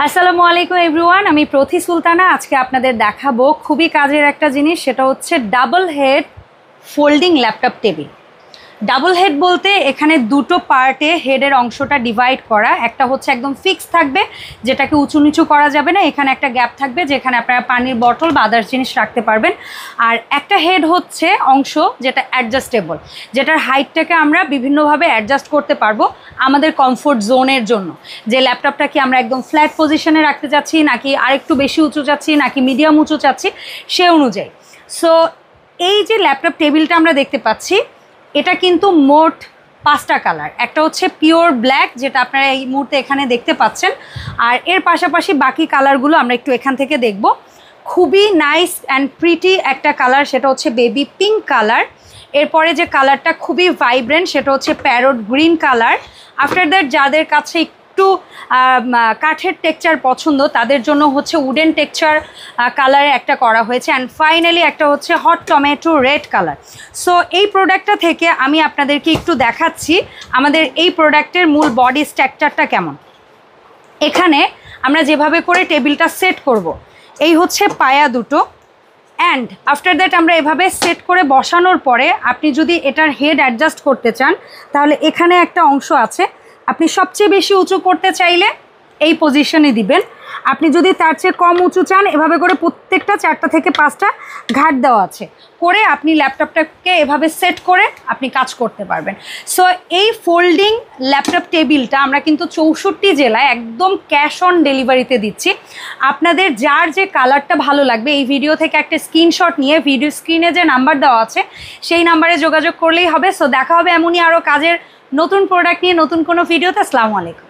আসসালামু আলাইকুম এভরিওয়ান, আমি প্রথি সুলতানা। আজকে আপনাদের দেখাবো খুবই কাজের একটা জিনিস, সেটা হচ্ছে double head folding laptop table. Double head বলতে এখানে দুটো পার্টে হেডের অংশটা ডিভাইড করা। একটা হচ্ছে একদম ফিক্স থাকবে, যেটাকে উঁচু নিচু করা যাবে না, এখানে একটা গ্যাপ থাকবে যেখানে আপনারা পানির বটল বা আদার্স জিনিস রাখতে পারবেন। আর একটা হেড হচ্ছে অংশ যেটা অ্যাডজাস্টেবল, যেটার হাইটটাকে আমরা বিভিন্নভাবে অ্যাডজাস্ট করতে পারবো আমাদের কমফোর্ট জোনের জন্য। যে ল্যাপটপটা কি আমরা একদম ফ্ল্যাট পজিশনে রাখতে চাচ্ছি, নাকি আরেকটু বেশি উঁচু চাচ্ছি, নাকি মিডিয়াম উঁচু চাচ্ছি, সে অনুযায়ী। সো এই যে ল্যাপটপ টেবিলটা আমরা দেখতে পাচ্ছি, এটা কিন্তু মোট 5টা কালার। একটা হচ্ছে পিওর ব্ল্যাক, যেটা আপনারা এই মুহূর্তে এখানে দেখতে পাচ্ছেন, আর এর পাশাপাশি বাকি কালারগুলো আমরা একটু এখান থেকে দেখব। খুবই নাইস অ্যান্ড প্রিটি একটা কালার, সেটা হচ্ছে বেবি পিঙ্ক কালার। এরপরে যে কালারটা খুবই ভাইব্রেন্ট, সেটা হচ্ছে parrot green colour. After that যাদের কাছে একটু কাঠের টেক্সচার পছন্দ, তাদের জন্য হচ্ছে উডেন টেক্সচার কালারে একটা করা হয়েছে। অ্যান্ড ফাইনালি একটা হচ্ছে hot tomato red colour. So এই প্রোডাক্টটা থেকে আমি আপনাদেরকে একটু দেখাচ্ছি আমাদের এই প্রোডাক্টের মূল বডি স্ট্রাকচারটা কেমন। এখানে আমরা যেভাবে করে টেবিলটা সেট করব, এই হচ্ছে পায়া দুটো, অ্যান্ড আফটার দ্যাট আমরা এভাবে সেট করে বসানোর পরে আপনি যদি এটার হেড অ্যাডজাস্ট করতে চান, তাহলে এখানে একটা অংশ আছে। আপনি সবচেয়ে বেশি উঁচু করতে চাইলে এই পজিশনে দিবেন। আপনি যদি তার চেয়ে কম উঁচু চান, এভাবে করে প্রত্যেকটা 4টা থেকে 5টা ঘাট দেওয়া আছে, করে আপনি ল্যাপটপটাকে এভাবে সেট করে আপনি কাজ করতে পারবেন। সো এই ফোল্ডিং ল্যাপটপ টেবিলটা আমরা কিন্তু 64 জেলায় একদম ক্যাশ অন ডেলিভারিতে দিচ্ছি। আপনাদের যার যে কালারটা ভালো লাগবে, এই ভিডিও থেকে একটা স্ক্রিনশট নিয়ে ভিডিও স্ক্রিনে যে নাম্বার দেওয়া আছে সেই নাম্বারে যোগাযোগ করলেই হবে। সো দেখা হবে এমনই আরও কাজের নতুন প্রোডাক্ট নিয়ে নতুন কোনো ভিডিওতে। আসসালামু আলাইকুম।